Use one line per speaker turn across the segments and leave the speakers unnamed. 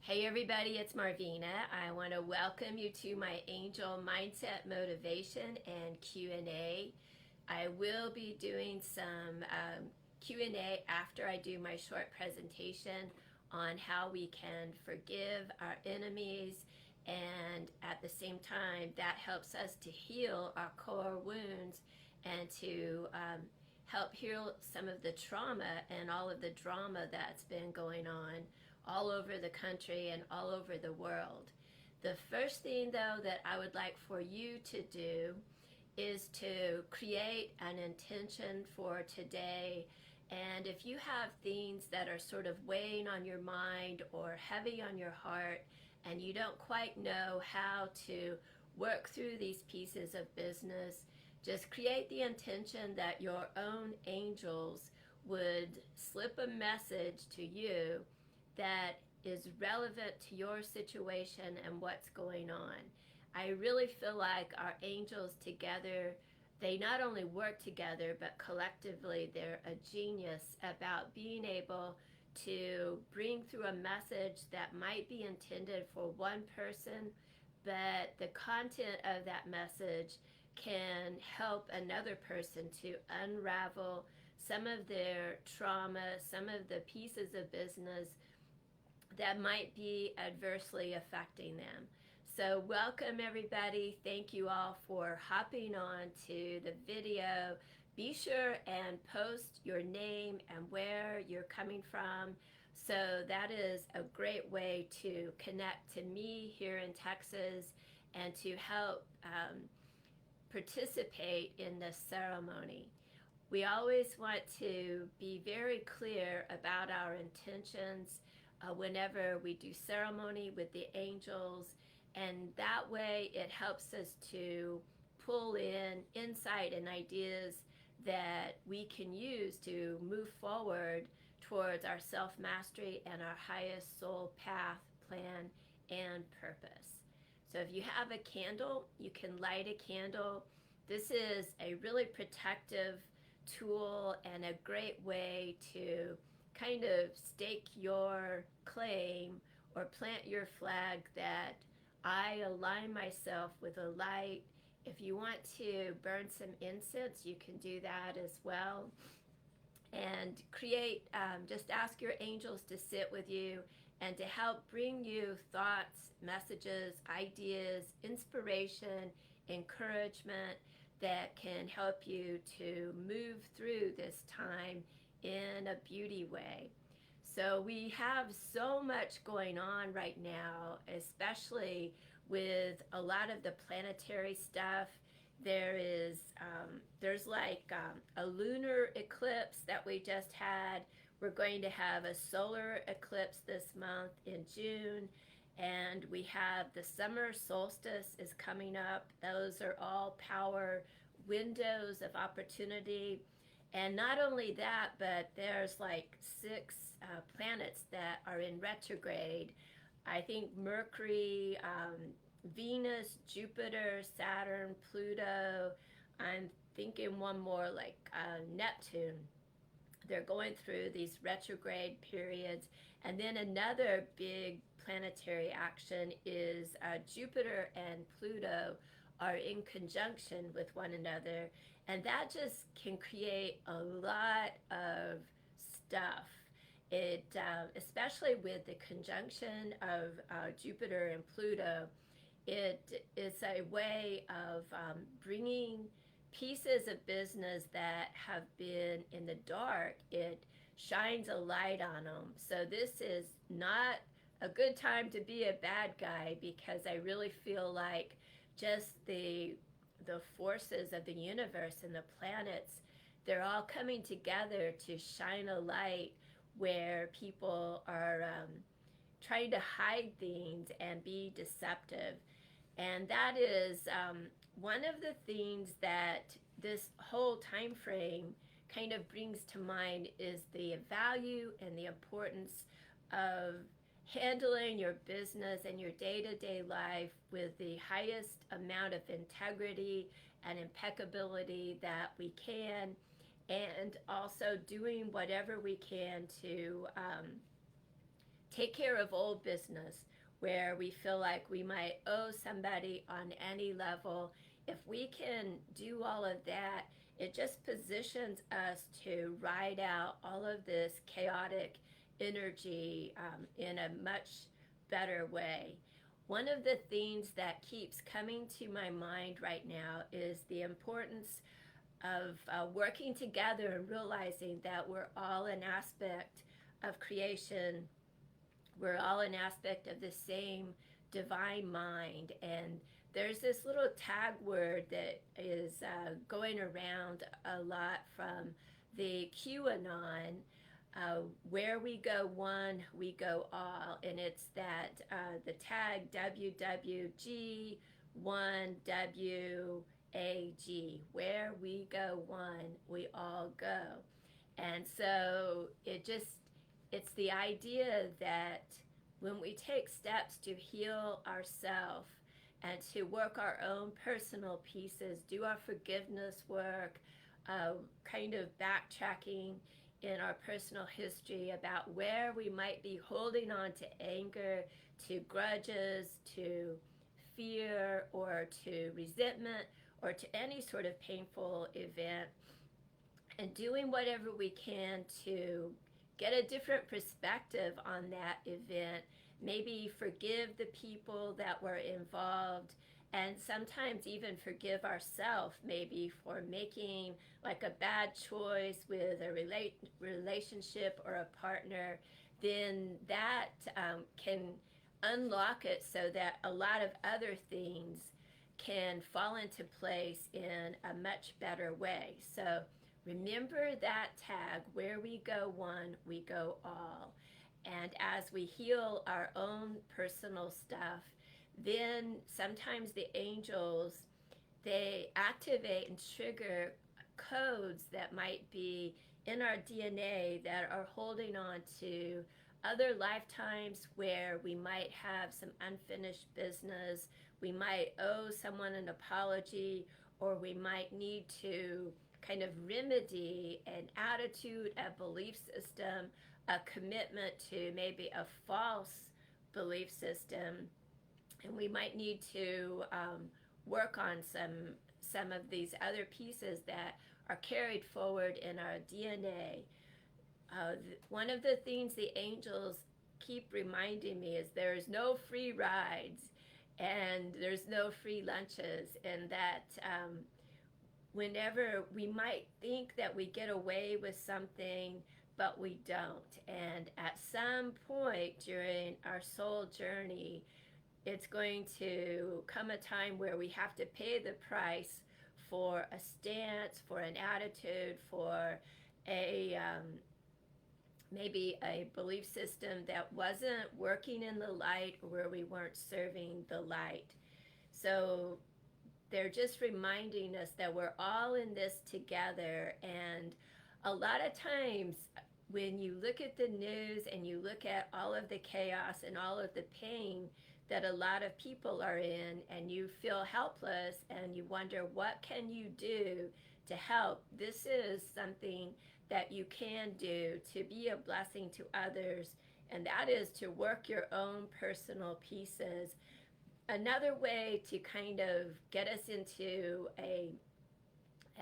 Hey everybody, it's Marvina. I want to welcome you to my Angel Mindset Motivation and Q&A. I will be doing some Q&A after I do my short presentation on how we can forgive our enemies, and at the same time that helps us to heal our core wounds and to help heal some of the trauma and all of the drama that's been going on all over the country and all over the world. The first thing, though, that I would like for you to do is to create an intention for today. And if you have things that are sort of weighing on your mind or heavy on your heart, and you don't quite know how to work through these pieces of business, just create the intention that your own angels would slip a message to you that is relevant to your situation and what's going on. I really feel like our angels together, they not only work together, but collectively they're a genius about being able to bring through a message that might be intended for one person, but the content of that message can help another person to unravel some of their trauma, some of the pieces of business that might be adversely affecting them. So welcome everybody. Thank you all for hopping on to the video. Be sure and post your name and where you're coming from. So that is a great way to connect to me here in Texas and to help participate in this ceremony. We always want to be very clear about our intentions whenever we do ceremony with the angels, and that way it helps us to pull in insight and ideas that we can use to move forward towards our self-mastery and our highest soul path, plan, and purpose. So if you have a candle, you can light a candle. This is a really protective tool and a great way to kind of stake your claim or plant your flag that I align myself with a light. If you want to burn some incense, you can do that as well. And create, just ask your angels to sit with you and to help bring you thoughts, messages, ideas, inspiration, encouragement that can help you to move through this time in a beauty way. So we have so much going on right now, especially with a lot of the planetary stuff. There's like a lunar eclipse that we just had. We're going to have a solar eclipse this month in June, and we have the summer solstice is coming up. Those are all power windows of opportunity. And not only that, but there's like 6 planets that are in retrograde. I think Mercury, Venus, Jupiter, Saturn, Pluto. I'm thinking one more, like Neptune. They're going through these retrograde periods. And then another big planetary action is Jupiter and Pluto are in conjunction with one another, and that just can create a lot of stuff. It especially with the conjunction of Jupiter and Pluto, it is a way of bringing pieces of business that have been in the dark. It shines a light on them. So this is not a good time to be a bad guy, because I really feel like just the forces of the universe and the planets, they're all coming together to shine a light where people are trying to hide things and be deceptive. And that is one of the things that this whole time frame kind of brings to mind, is the value and the importance of handling your business and your day-to-day life with the highest amount of integrity and impeccability that we can, and also doing whatever we can to take care of old business where we feel like we might owe somebody on any level. If we can do all of that, it just positions us to ride out all of this chaotic energy in a much better way. One of the things that keeps coming to my mind right now is the importance of working together and realizing that we're all an aspect of creation. We're all an aspect of the same divine mind. And there's this little tag word that is going around a lot from the QAnon, where we go one, we go all. And it's that the tag WWG1WAG, where we go one, we all go. And so it's the idea that when we take steps to heal ourselves and to work our own personal pieces, do our forgiveness work, kind of backtracking in our personal history about where we might be holding on to anger, to grudges, to fear, or to resentment, or to any sort of painful event, and doing whatever we can to get a different perspective on that event, maybe forgive the people that were involved, and sometimes even forgive ourselves maybe for making like a bad choice with a relationship or a partner. Then that can unlock it so that a lot of other things can fall into place in a much better way. So remember that tag, where we go one, we go all. And as we heal our own personal stuff, then sometimes the angels, they activate and trigger codes that might be in our DNA that are holding on to other lifetimes where we might have some unfinished business, we might owe someone an apology, or we might need to kind of remedy an attitude, a belief system, a commitment to maybe a false belief system. And we might need to work on some of these other pieces that are carried forward in our DNA. One of the things the angels keep reminding me is there's no free rides and there's no free lunches, and that whenever we might think that we get away with something, but we don't. And at some point during our soul journey, it's going to come a time where we have to pay the price for a stance, for an attitude, for a maybe a belief system that wasn't working in the light, or where we weren't serving the light. So they're just reminding us that we're all in this together. And a lot of times when you look at the news and you look at all of the chaos and all of the pain that a lot of people are in, and you feel helpless and you wonder, what can you do to help? This is something that you can do to be a blessing to others, and that is to work your own personal pieces. Another way to kind of get us into a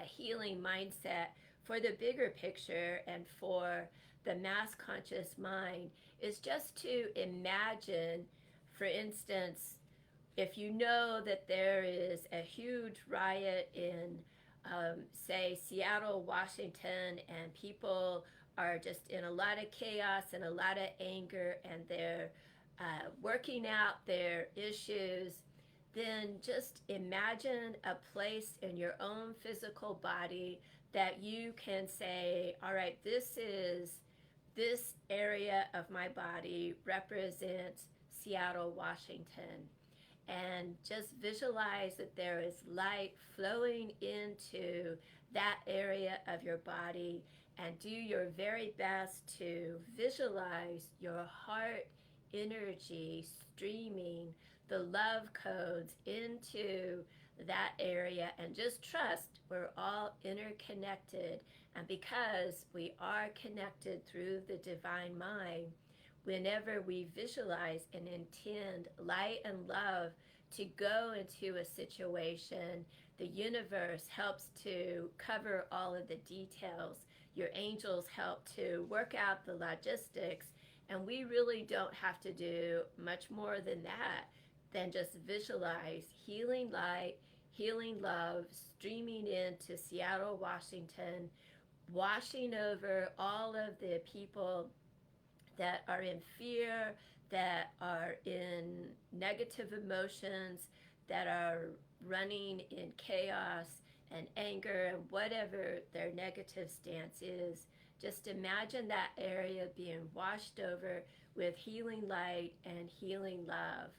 healing mindset for the bigger picture and for the mass conscious mind is just to imagine, for instance, if you know that there is a huge riot in say Seattle, Washington, and people are just in a lot of chaos and a lot of anger, and they're working out their issues, then just imagine a place in your own physical body that you can say, all right, this area of my body represents Seattle, Washington. And just visualize that there is light flowing into that area of your body, and do your very best to visualize your heart energy streaming the love codes into that area, and just trust we're all interconnected. And because we are connected through the divine mind, whenever we visualize and intend light and love to go into a situation, the universe helps to cover all of the details. Your angels help to work out the logistics, and we really don't have to do much more than that, than just visualize healing light, healing love, streaming into Seattle, Washington, washing over all of the people that are in fear, that are in negative emotions, that are running in chaos and anger and whatever their negative stance is. Just imagine that area being washed over with healing light and healing love.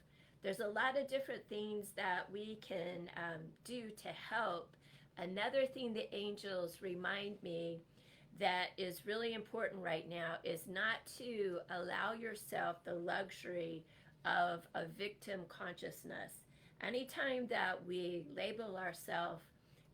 There's a lot of different things that we can do to help. Another thing the angels remind me that is really important right now is not to allow yourself the luxury of a victim consciousness. Anytime that we label ourselves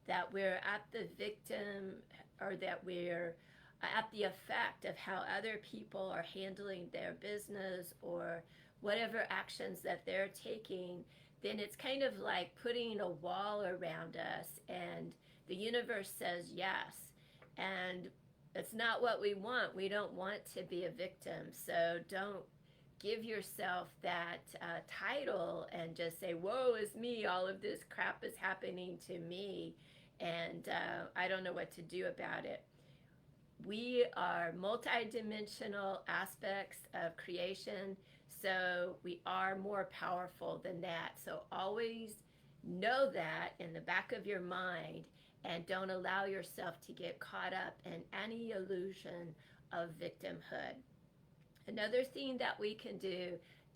that we're at the victim, or that we're at the effect of how other people are handling their business or whatever actions that they're taking, then it's kind of like putting a wall around us, and the universe says yes. And it's not what we want. We don't want to be a victim. So don't give yourself that title and just say, woe is me, all of this crap is happening to me, and I don't know what to do about it. We are multidimensional aspects of creation, so we are more powerful than that. So always know that in the back of your mind, and don't allow yourself to get caught up in any illusion of victimhood. Another thing that we can do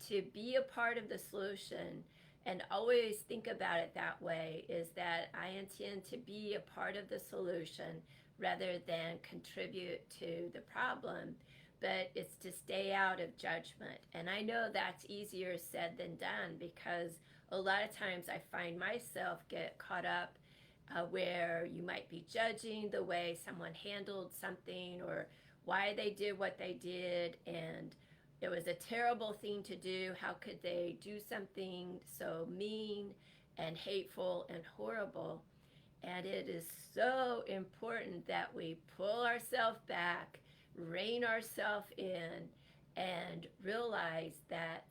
to be a part of the solution, and always think about it that way, is that I intend to be a part of the solution rather than contribute to the problem, but it's to stay out of judgment. And I know that's easier said than done, because a lot of times I find myself get caught up where you might be judging the way someone handled something, or why they did what they did, and it was a terrible thing to do. How could they do something so mean and hateful and horrible? And it is so important that we pull ourselves back, rein ourselves in, and realize that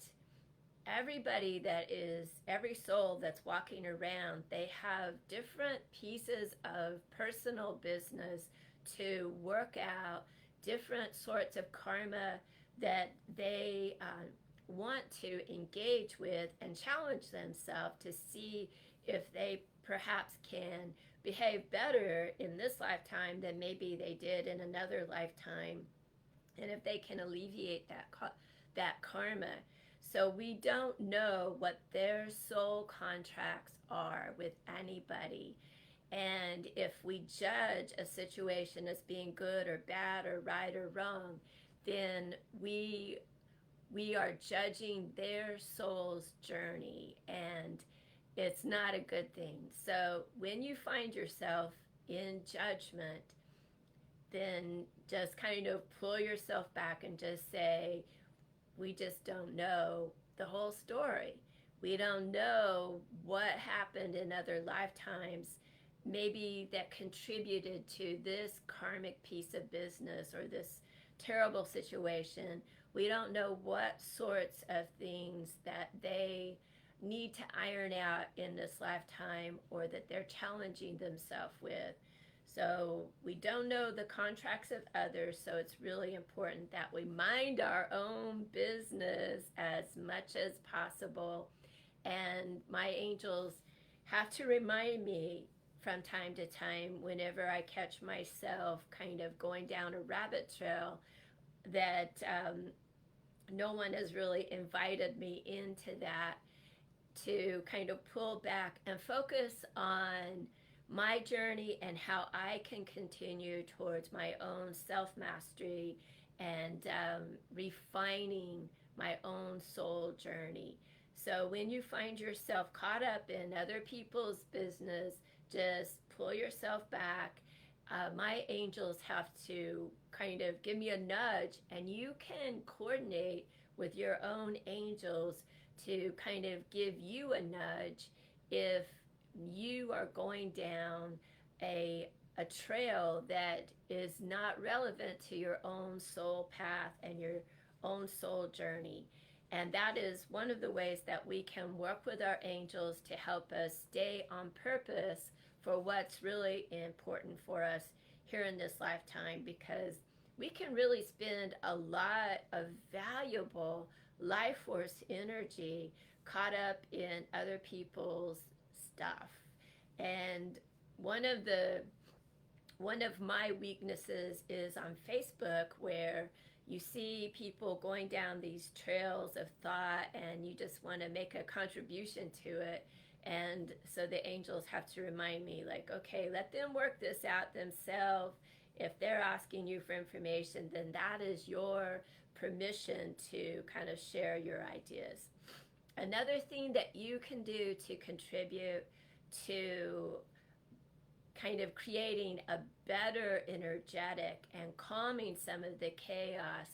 every soul that's walking around, they have different pieces of personal business to work out, different sorts of karma that they want to engage with and challenge themselves to see if they perhaps can behave better in this lifetime than maybe they did in another lifetime, and if they can alleviate that karma. So we don't know what their soul contracts are with anybody. And if we judge a situation as being good or bad or right or wrong, then we are judging their soul's journey, and it's not a good thing. So when you find yourself in judgment, then just kind of pull yourself back and just say, we just don't know the whole story. We don't know what happened in other lifetimes, maybe that contributed to this karmic piece of business or this terrible situation. We don't know what sorts of things that they need to iron out in this lifetime, or that they're challenging themselves with. So we don't know the contracts of others, so it's really important that we mind our own business as much as possible. And my angels have to remind me from time to time, whenever I catch myself kind of going down a rabbit trail, that no one has really invited me into that, to kind of pull back and focus on my journey and how I can continue towards my own self-mastery and refining my own soul journey. So when you find yourself caught up in other people's business, just pull yourself back. My angels have to kind of give me a nudge, and you can coordinate with your own angels to kind of give you a nudge if you are going down a trail that is not relevant to your own soul path and your own soul journey. And that is one of the ways that we can work with our angels to help us stay on purpose for what's really important for us here in this lifetime, because we can really spend a lot of valuable life force energy caught up in other people's stuff. And one of my weaknesses is on Facebook, where you see people going down these trails of thought and you just want to make a contribution to it. And so the angels have to remind me, like, okay, let them work this out themselves. If they're asking you for information, then that is your permission to kind of share your ideas. Another thing that you can do to contribute to kind of creating a better energetic and calming some of the chaos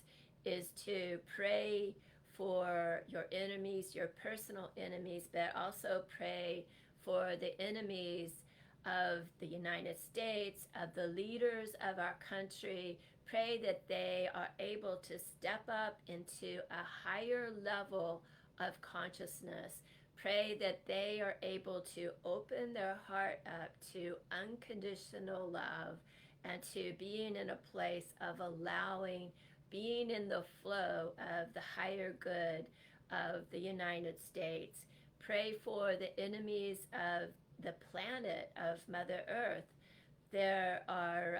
is to pray for your enemies, your personal enemies, but also pray for the enemies of the United States, of the leaders of our country. Pray that they are able to step up into a higher level of consciousness. Pray that they are able to open their heart up to unconditional love and to being in a place of allowing, being in the flow of the higher good of the United States. Pray for the enemies of the planet, of Mother Earth. There are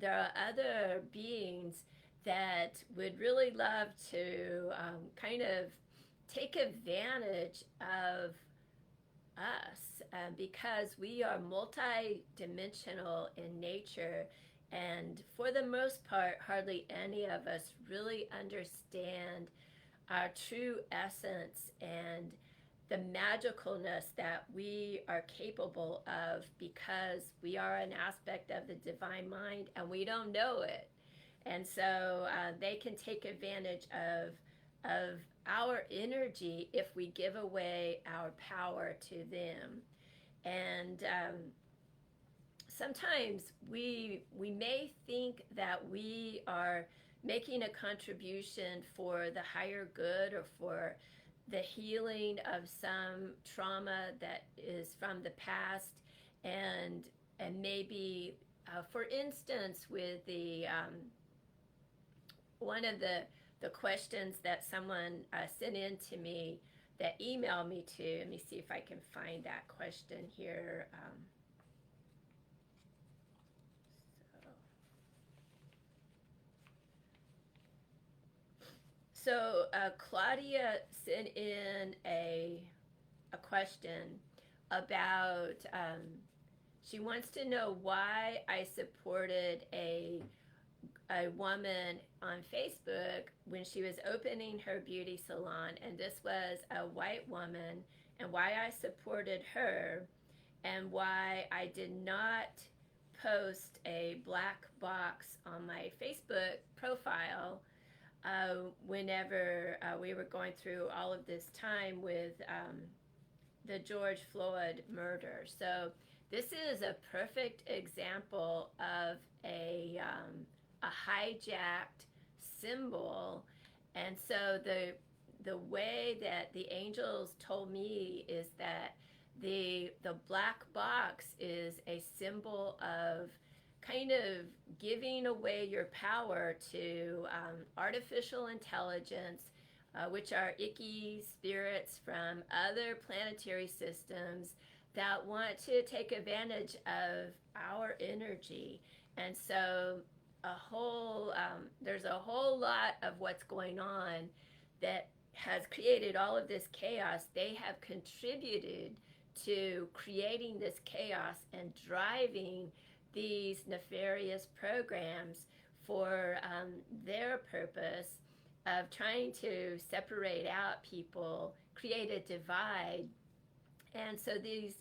other beings that would really love to kind of take advantage of us because we are multi-dimensional in nature, and for the most part, hardly any of us really understand our true essence and the magicalness that we are capable of, because we are an aspect of the divine mind and we don't know it. And so they can take advantage of our energy if we give away our power to them. And sometimes we may think that we are making a contribution for the higher good or for the healing of some trauma that is from the past, and maybe for instance, with the one of the questions that someone sent in to me, that emailed me to, let me see if I can find that question here. So Claudia sent in a question about, she wants to know why I supported a woman on Facebook when she was opening her beauty salon, and this was a white woman, and why I supported her, and why I did not post a black box on my Facebook profile whenever we were going through all of this time with the George Floyd murder. So this is a perfect example of a hijacked symbol. And so the way that the angels told me is that the black box is a symbol of kind of giving away your power to artificial intelligence, which are icky spirits from other planetary systems that want to take advantage of our energy. And so there's a whole lot of what's going on that has created all of this chaos. They have contributed to creating this chaos and driving these nefarious programs for their purpose of trying to separate out people, create a divide. And so these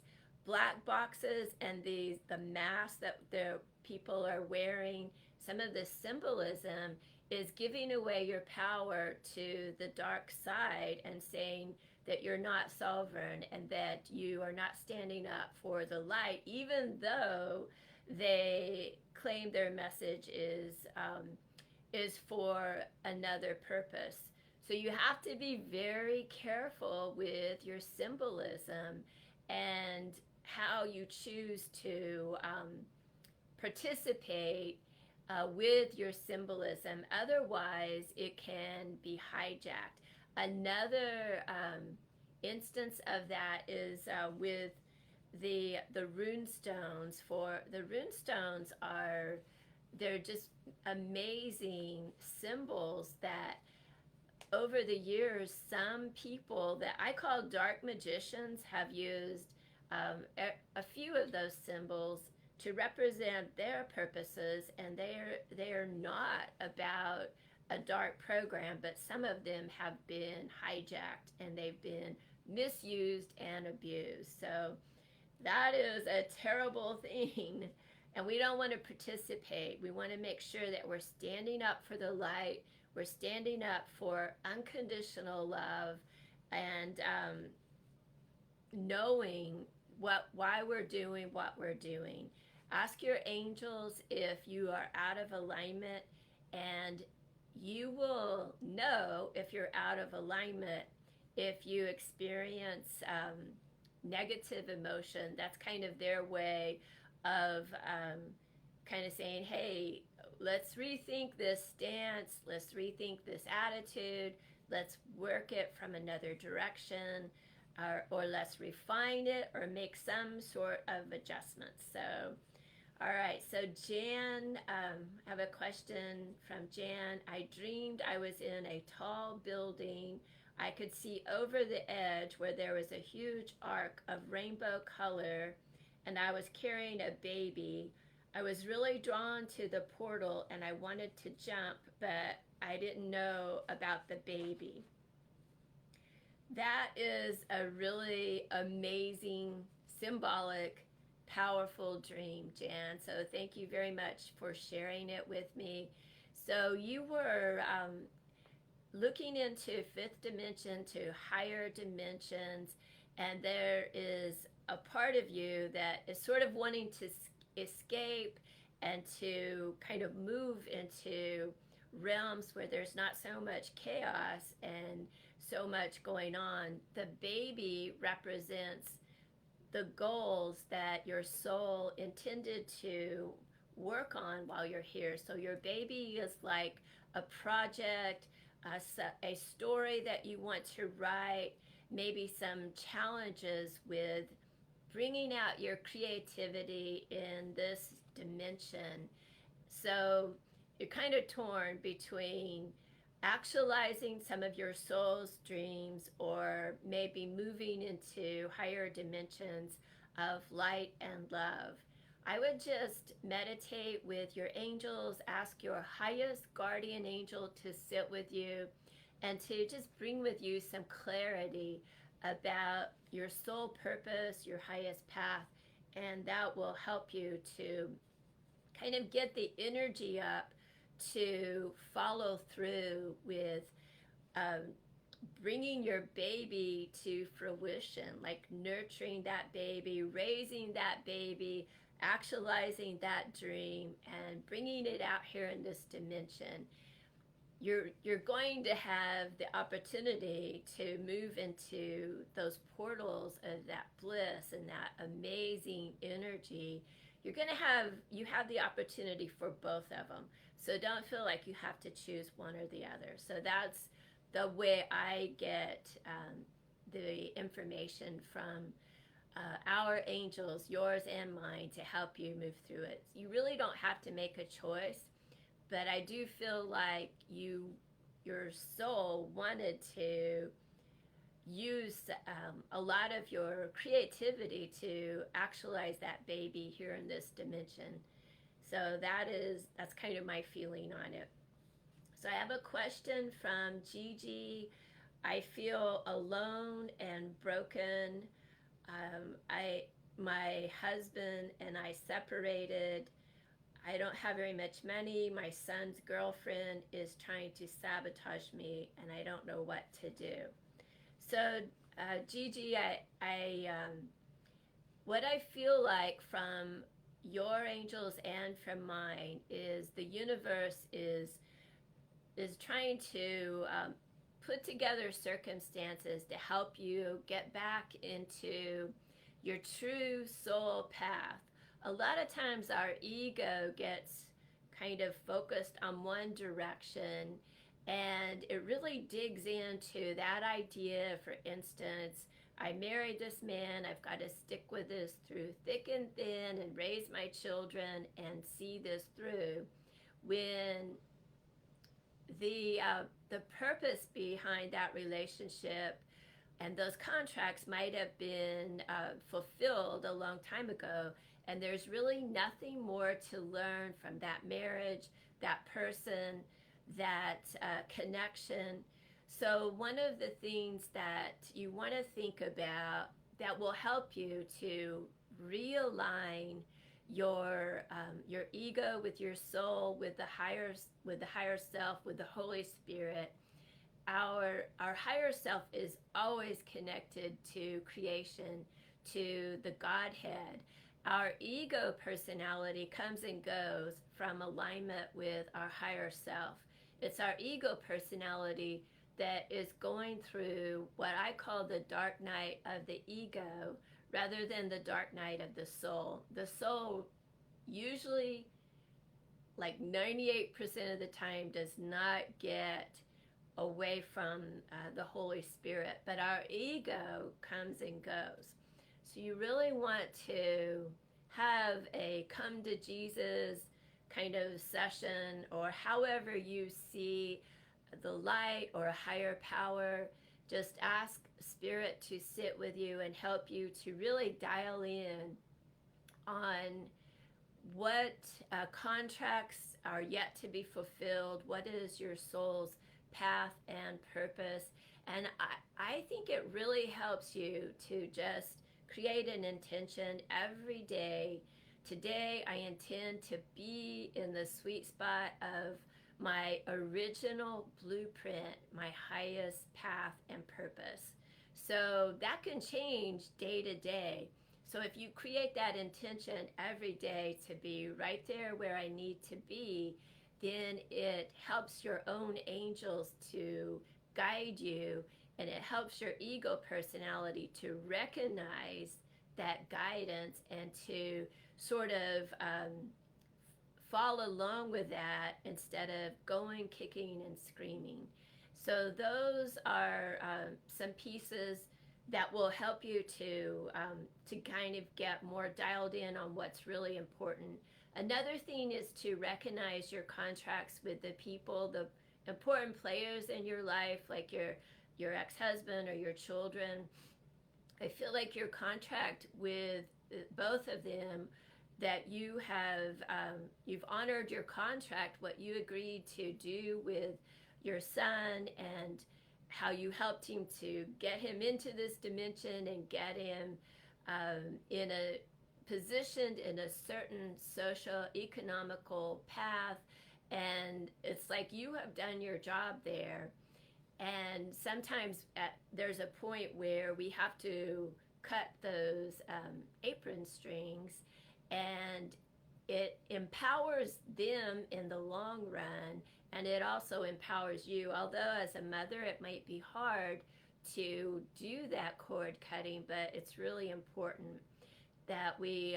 black boxes and the masks that the people are wearing, some of the symbolism is giving away your power to the dark side and saying that you're not sovereign and that you are not standing up for the light, even though they claim their message is for another purpose. So you have to be very careful with your symbolism and how you choose to participate with your symbolism. Otherwise, it can be hijacked. Another instance of that is with the rune stones. For the rune stones they're just amazing symbols that over the years some people that I call dark magicians have used a few of those symbols to represent their purposes, and they are not about a dark program, but some of them have been hijacked and they've been misused and abused. So that is a terrible thing, and we don't want to participate. We want to make sure that we're standing up for the light, we're standing up for unconditional love, and knowing why we're doing what we're doing. Ask your angels if you are out of alignment, and you will know if you're out of alignment if you experience negative emotion. That's kind of their way of kind of saying, hey, let's rethink this stance, let's rethink this attitude, let's work it from another direction, or let's refine it or make some sort of adjustment. So all right, so Jan, I have a question from Jan. I dreamed I was in a tall building. I could see over the edge where there was a huge arc of rainbow color, and I was carrying a baby. I was really drawn to the portal and I wanted to jump, but I didn't know about the baby. That is a really amazing, symbolic, powerful dream, Jan. So thank you very much for sharing it with me. So you were looking into fifth dimension to higher dimensions, and there is a part of you that is sort of wanting to escape and to kind of move into realms where there's not so much chaos and so much going on. The baby represents the goals that your soul intended to work on while you're here. So your baby is like a project, a story that you want to write, maybe some challenges with bringing out your creativity in this dimension. So you're kind of torn between actualizing some of your soul's dreams or maybe moving into higher dimensions of light and love. I would just meditate with your angels, ask your highest guardian angel to sit with you and to just bring with you some clarity about your soul purpose, your highest path, and that will help you to kind of get the energy up to follow through with bringing your baby to fruition, like nurturing that baby, raising that baby, actualizing that dream, and bringing it out here in this dimension. You're going to have the opportunity to move into those portals of that bliss and that amazing energy. You have the opportunity for both of them. So don't feel like you have to choose one or the other. So that's the way I get the information from our angels, yours and mine, to help you move through it. You really don't have to make a choice, but I do feel like your soul wanted to use a lot of your creativity to actualize that baby here in this dimension. So that's kind of my feeling on it. So I have a question from Gigi. I feel alone and broken. My husband and I separated. I don't have very much money. My son's girlfriend is trying to sabotage me, and I don't know what to do. So, Gigi, what I feel like from your angels and from mine is the universe is trying to put together circumstances to help you get back into your true soul path. A lot of times our ego gets kind of focused on one direction, and it really digs into that idea. For instance, I married this man, I've got to stick with this through thick and thin and raise my children and see this through, when the purpose behind that relationship and those contracts might have been fulfilled a long time ago, and there's really nothing more to learn from that marriage, that person, that connection. So one of the things that you want to think about that will help you to realign your ego with your soul, with the higher self, with the Holy Spirit. Our higher self is always connected to creation, to the Godhead. Our ego personality comes and goes from alignment with our higher self. It's our ego personality that is going through what I call the dark night of the ego rather than the dark night of the soul. The soul usually, like 98% of the time, does not get away from the Holy Spirit, but our ego comes and goes. So you really want to have a come to Jesus kind of session, or however you see the light or a higher power. Just ask Spirit to sit with you and help you to really dial in on what contracts are yet to be fulfilled, what is your soul's path and purpose. And I think it really helps you to just create an intention every day. Today I intend to be in the sweet spot of my original blueprint, my highest path and purpose. So that can change day to day. So if you create that intention every day to be right there where I need to be, then it helps your own angels to guide you, and it helps your ego personality to recognize that guidance and to sort of follow along with that instead of going kicking and screaming. So those are some pieces that will help you to kind of get more dialed in on what's really important. Another thing is to recognize your contracts with the people, the important players in your life, like your ex-husband or your children. I feel like your contract with both of them, that you have you've honored your contract, what you agreed to do with your son, and how you helped him to get him into this dimension and get him in a positioned in a certain social economical path. And it's like you have done your job there. And sometimes there's a point where we have to cut those apron strings, and it empowers them in the long run, and it also empowers you. Although as a mother it might be hard to do that cord cutting, but it's really important that we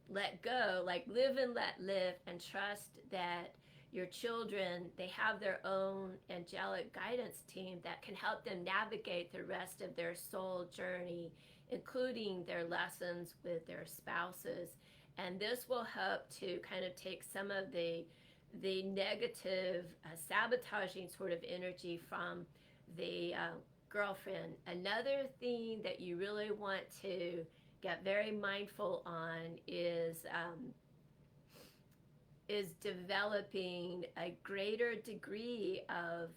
let go, like live and let live, and trust that your children, they have their own angelic guidance team that can help them navigate the rest of their soul journey, including their lessons with their spouses. And this will help to kind of take some of the negative sabotaging sort of energy from the girlfriend. Another thing that you really want to get very mindful on is developing a greater degree of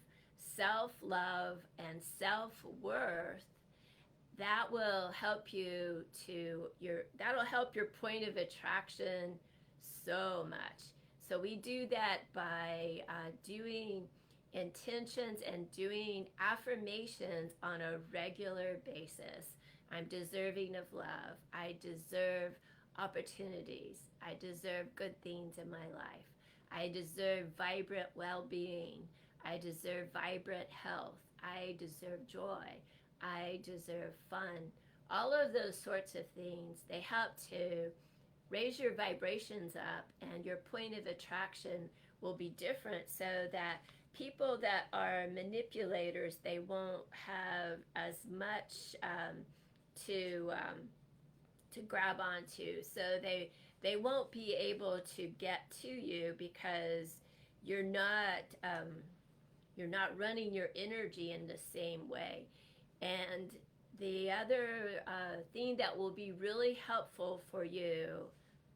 self-love and self-worth. That will help you that'll help your point of attraction so much. So we do that by doing intentions and doing affirmations on a regular basis. I'm deserving of love. I deserve opportunities. I deserve good things in my life. I deserve vibrant well-being. I deserve vibrant health. I deserve joy. I deserve fun. All of those sorts of things, they help to raise your vibrations up, and your point of attraction will be different, so that people that are manipulators, they won't have as much to grab onto. So they won't be able to get to you, because you're not running your energy in the same way. And the other thing that will be really helpful for you,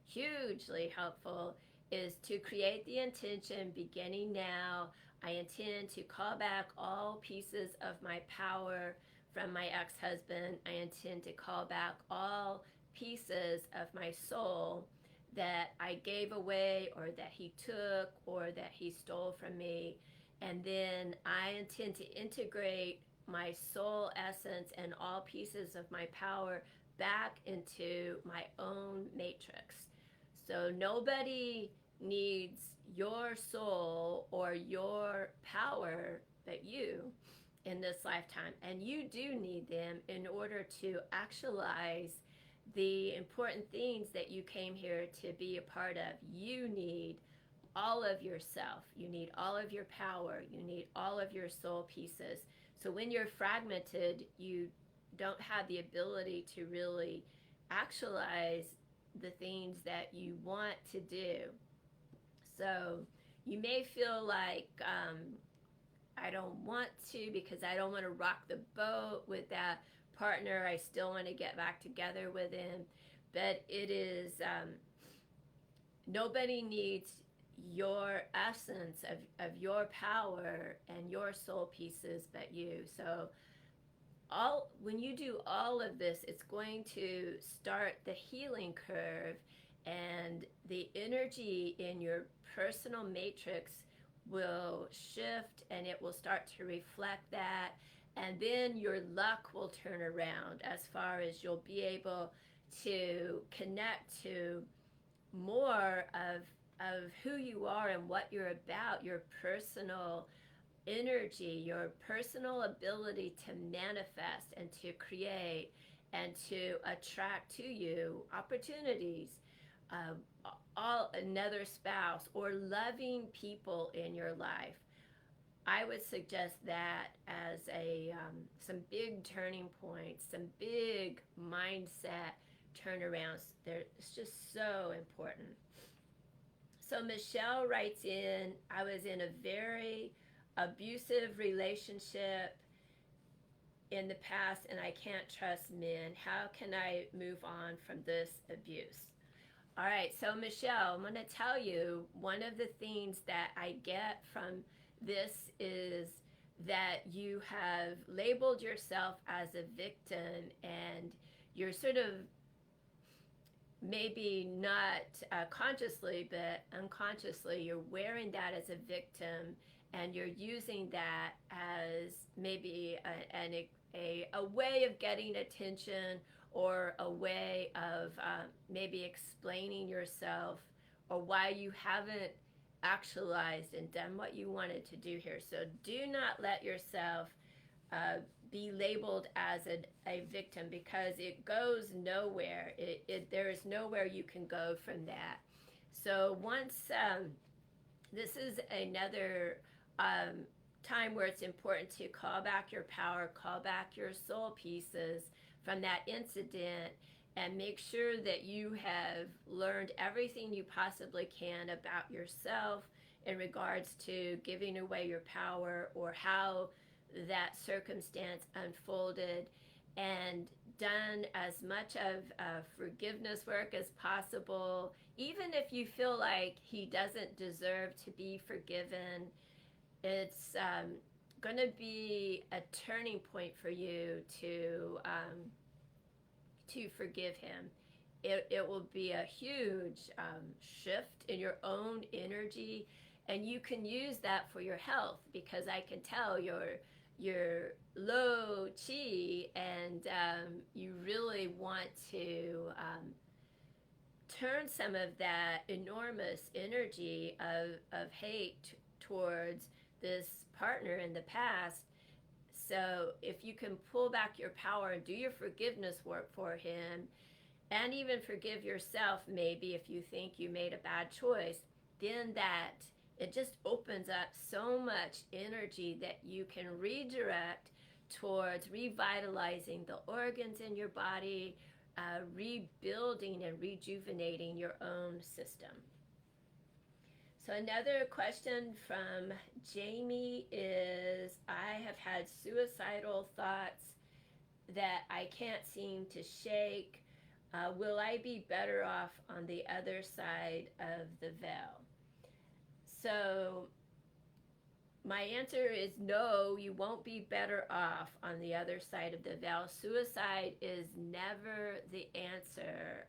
hugely helpful, is to create the intention beginning now. I intend to call back all pieces of my power from my ex-husband. I intend to call back all pieces of my soul that I gave away, or that he took, or that he stole from me. And then I intend to integrate my soul essence and all pieces of my power back into my own matrix. So nobody needs your soul or your power but you in this lifetime. And you do need them in order to actualize the important things that you came here to be a part of. You need all of yourself. You need all of your power. You need all of your soul pieces. So when you're fragmented, you don't have the ability to really actualize the things that you want to do. So you may feel like, I don't want to, because I don't want to rock the boat with that partner. I still want to get back together with him. But it is, nobody needs your essence of your power and your soul pieces but you. So when you do all of this, it's going to start the healing curve, and the energy in your personal matrix will shift, and it will start to reflect that. And then your luck will turn around, as far as you'll be able to connect to more of who you are and what you're about, your personal energy, your personal ability to manifest and to create and to attract to you opportunities, another spouse, or loving people in your life. I would suggest that as some big turning points, some big mindset turnarounds. It's just so important. So Michelle writes in, I was in a very abusive relationship in the past, and I can't trust men. How can I move on from this abuse? All right, so Michelle, I'm going to tell you, one of the things that I get from this is that you have labeled yourself as a victim, and you're sort of, maybe not consciously, but unconsciously, you're wearing that as a victim, and you're using that as maybe a way of getting attention, or a way of maybe explaining yourself, or why you haven't actualized and done what you wanted to do here. So do not let yourself be labeled as a victim, because it goes nowhere. There is nowhere you can go from that. So once, this is another time where it's important to call back your power, call back your soul pieces from that incident, and make sure that you have learned everything you possibly can about yourself in regards to giving away your power, or how that circumstance unfolded, and done as much of forgiveness work as possible. Even if you feel like he doesn't deserve to be forgiven, it's going to be a turning point for you to forgive him. it will be a huge shift in your own energy, and you can use that for your health, because I can tell you're low chi, and you really want to turn some of that enormous energy of hate towards this partner in the past. So if you can pull back your power and do your forgiveness work for him, and even forgive yourself, maybe if you think you made a bad choice, then that it just opens up so much energy that you can redirect towards revitalizing the organs in your body, rebuilding and rejuvenating your own system. So another question from Jamie is, I have had suicidal thoughts that I can't seem to shake. Will I be better off on the other side of the veil? So my answer is no, you won't be better off on the other side of the veil. Suicide is never the answer.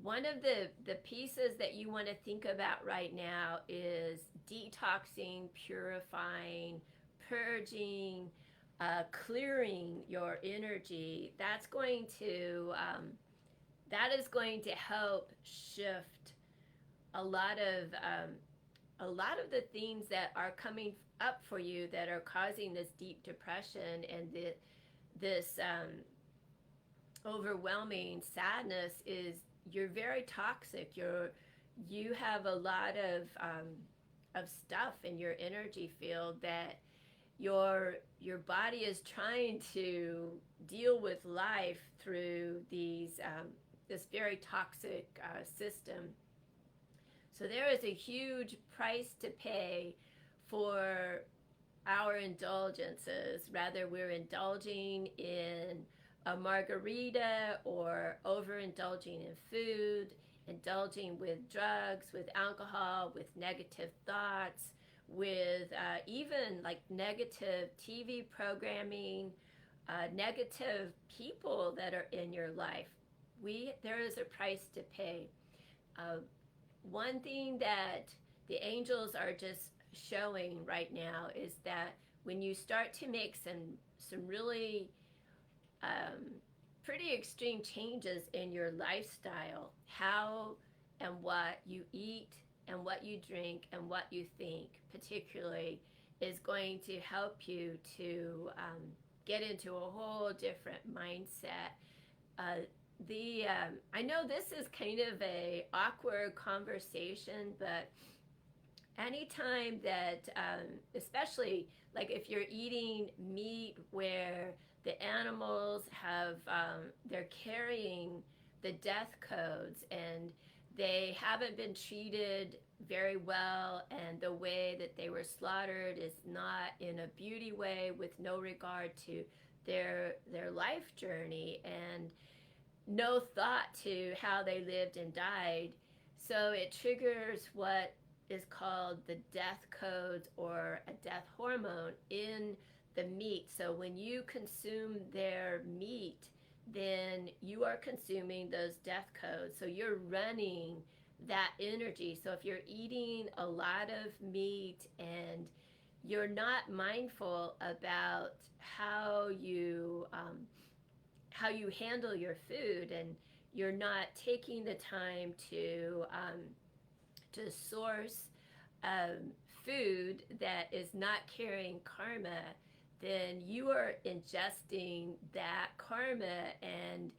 One of the pieces that you want to think about right now is detoxing, purifying, purging, clearing your energy. That is going to help shift a lot of the things that are coming up for you that are causing this deep depression and this overwhelming sadness. Is you're very toxic. You have a lot of stuff in your energy field that your body is trying to deal with life through this very toxic system. So there is a huge price to pay for our indulgences. Rather, we're indulging in a margarita or overindulging in food, indulging with drugs, with alcohol, with negative thoughts, with even like negative TV programming, negative people that are in your life. There is a price to pay. One thing that the angels are just showing right now is that when you start to make some really pretty extreme changes in your lifestyle, how and what you eat and what you drink and what you think particularly is going to help you to get into a whole different mindset. I know this is kind of a awkward conversation, but anytime that, especially like if you're eating meat where the animals have, they're carrying the death codes and they haven't been treated very well, and the way that they were slaughtered is not in a beauty way with no regard to their life journey and no thought to how they lived and died. So it triggers what is called the death codes or a death hormone in the meat. So when you consume their meat, then you are consuming those death codes. So you're running that energy. So if you're eating a lot of meat and you're not mindful about how you handle your food, and you're not taking the time to source food that is not carrying karma, then you are ingesting that karma and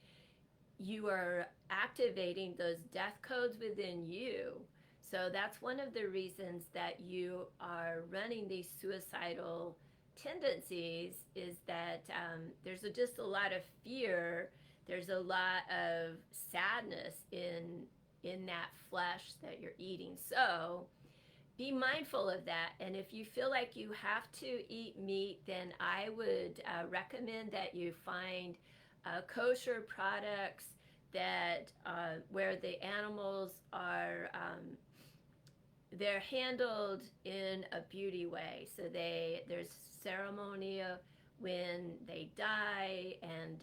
you are activating those death codes within you. So that's one of the reasons that you are running these suicidal tendencies, is that there's just a lot of fear, there's a lot of sadness in that flesh that you're eating. So be mindful of that. And if you feel like you have to eat meat, then I would recommend that you find kosher products that where the animals are they're handled in a beauty way. So there's ceremony when they die, and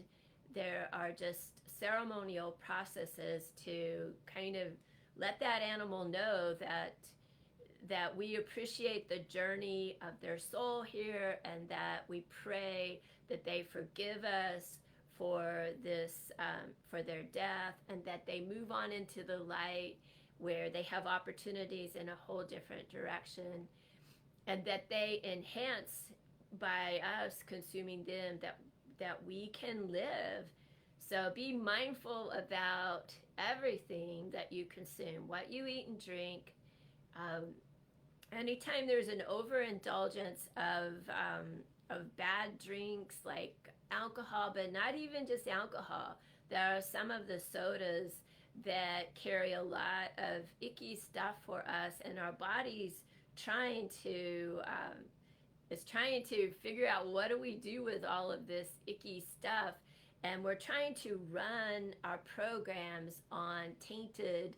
there are just ceremonial processes to kind of let that animal know that we appreciate the journey of their soul here, and that we pray that they forgive us for this, for their death, and that they move on into the light where they have opportunities in a whole different direction, and that they enhance by us consuming them, that we can live. So be mindful about everything that you consume, what you eat and drink. Anytime there's an overindulgence of bad drinks like alcohol, but not even just alcohol, there are some of the sodas that carry a lot of icky stuff for us, and our body's trying to figure out, what do we do with all of this icky stuff? And we're trying to run our programs on tainted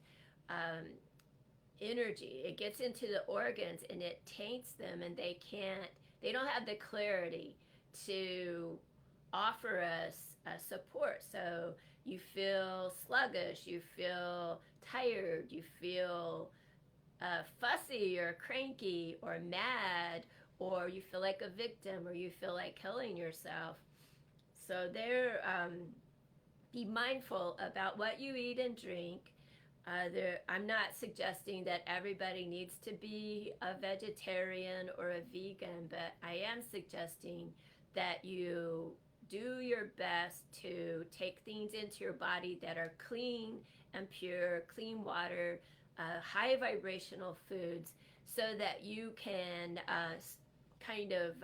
energy. It gets into the organs and it taints them, and they don't have the clarity to offer us support. So you feel sluggish, you feel tired, you feel fussy or cranky or mad, or you feel like a victim, or you feel like killing yourself. So be mindful about what you eat and drink. I'm not suggesting that everybody needs to be a vegetarian or a vegan, but I am suggesting that you do your best to take things into your body that are clean and pure, clean water, high vibrational foods, so that you can kind of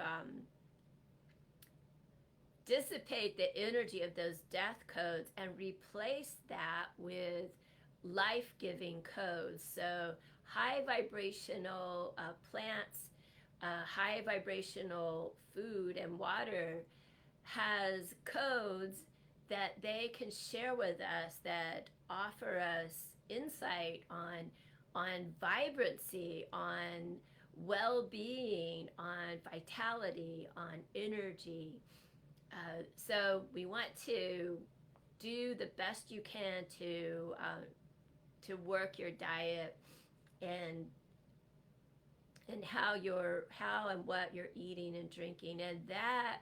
dissipate the energy of those death codes and replace that with life-giving codes. So high vibrational plants, high vibrational food and water has codes that they can share with us, that offer us insight on vibrancy, on well-being, on vitality, on energy. So we want to do the best you can to work your diet and how and what you're eating and drinking, and that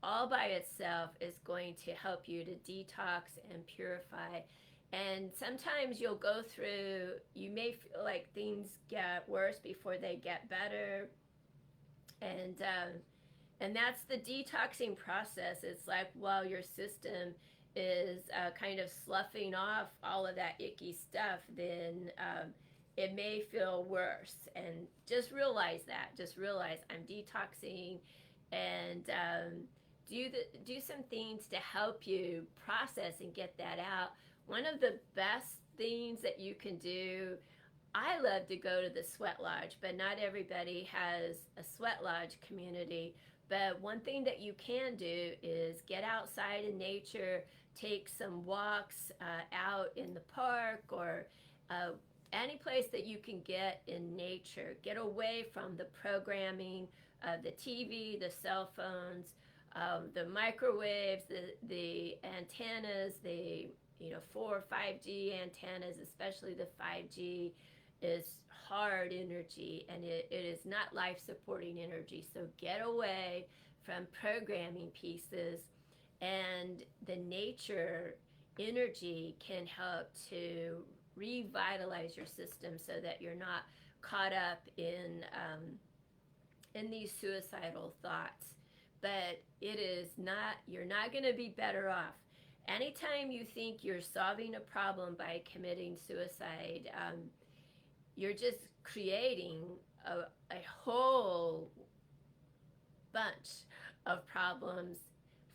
all by itself is going to help you to detox and purify. And sometimes you'll go through, you may feel like things get worse before they get better, and that's the detoxing process. It's like while your system is kind of sloughing off all of that icky stuff, then it may feel worse. And just realize that. Just realize I'm detoxing, and do some things to help you process and get that out. One of the best things that you can do, I love to go to the sweat lodge, but not everybody has a sweat lodge community. But one thing that you can do is get outside in nature, take some walks out in the park, or any place that you can get in nature. Get away from the programming of the TV, the cell phones, the microwaves, the antennas, the 4 or 5G antennas, especially the 5G, is hard energy, and it is not life-supporting energy. So get away from programming pieces, and the nature energy can help to revitalize your system so that you're not caught up in these suicidal thoughts. But you're not going to be better off. Anytime you think you're solving a problem by committing suicide, you're just creating a whole bunch of problems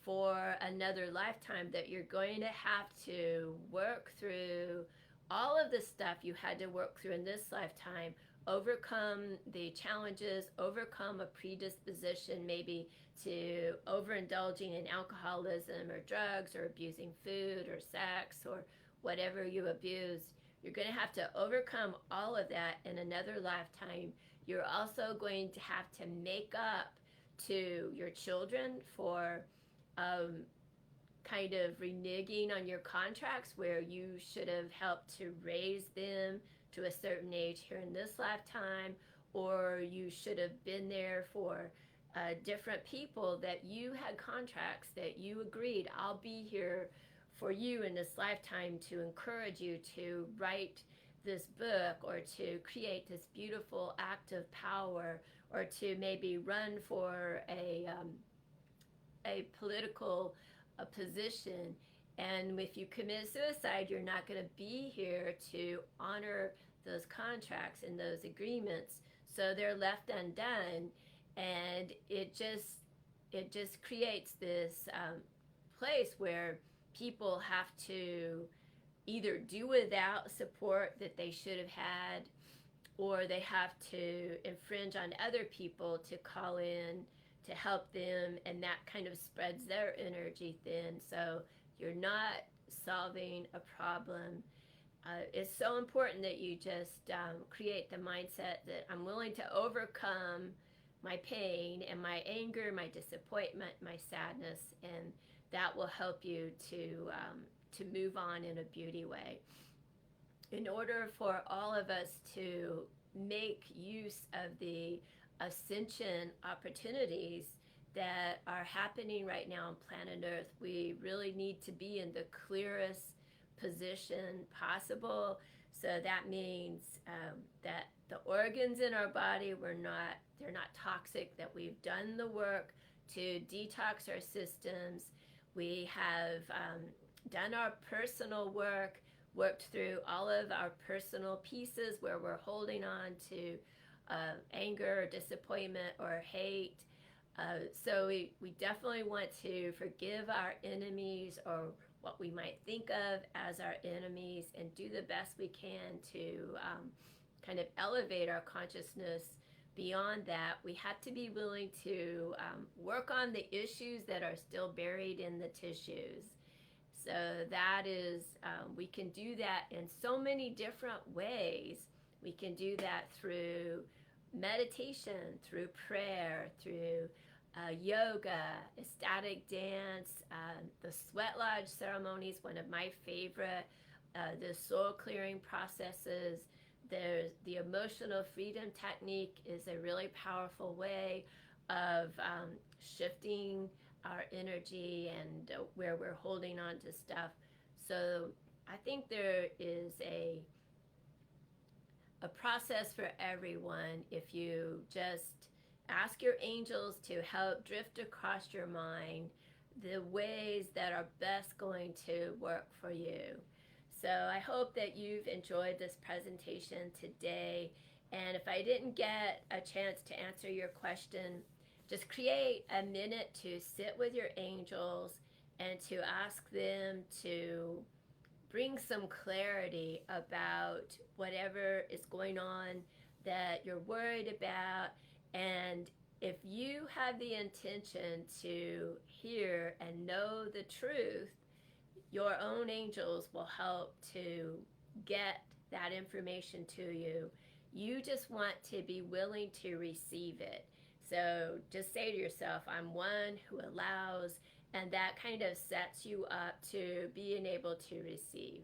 for another lifetime that you're going to have to work through. All of the stuff you had to work through in this lifetime, overcome the challenges, overcome a predisposition maybe to overindulging in alcoholism or drugs or abusing food or sex or whatever you abuse. You're going to have to overcome all of that in another lifetime. You're also going to have to make up to your children for kind of reneging on your contracts where you should have helped to raise them to a certain age here in this lifetime, or you should have been there for different people that you had contracts that you agreed, I'll be here for you in this lifetime to encourage you to write this book or to create this beautiful act of power or to maybe run for a political position. And if you commit suicide, you're not going to be here to honor those contracts and those agreements. So they're left undone, and it just creates this place where people have to either do without support that they should have had, or they have to infringe on other people to call in to help them, and that kind of spreads their energy thin. So you're not solving a problem. It's so important that you just create the mindset that I'm willing to overcome my pain and my anger, my disappointment, my sadness, and that will help you to move on in a beauty way. In order for all of us to make use of the ascension opportunities that are happening right now on planet Earth, we really need to be in the clearest position possible. So that means that the organs in our body they're not toxic, that we've done the work to detox our systems. We have done our personal work, worked through all of our personal pieces where we're holding on to anger or disappointment or hate. So we definitely want to forgive our enemies, or what we might think of as our enemies, and do the best we can to kind of elevate our consciousness beyond that. We have to be willing to work on the issues that are still buried in the tissues. So that is, we can do that in so many different ways. We can do that through meditation, through prayer, through yoga, ecstatic dance, the sweat lodge ceremony is one of my favorite, the soul clearing processes. There's the emotional freedom technique is a really powerful way of shifting our energy and where we're holding on to stuff. So I think there is a process for everyone. If you just ask your angels to help drift across your mind the ways that are best going to work for you. So I hope that you've enjoyed this presentation today. And if I didn't get a chance to answer your question, just create a minute to sit with your angels and to ask them to bring some clarity about whatever is going on that you're worried about. And if you have the intention to hear and know the truth, your own angels will help to get that information to you. You just want to be willing to receive it. So just say to yourself, I'm one who allows, and that kind of sets you up to being able to receive.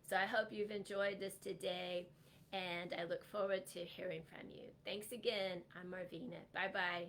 So I hope you've enjoyed this today, and I look forward to hearing from you. Thanks again. I'm Marvina. Bye-bye.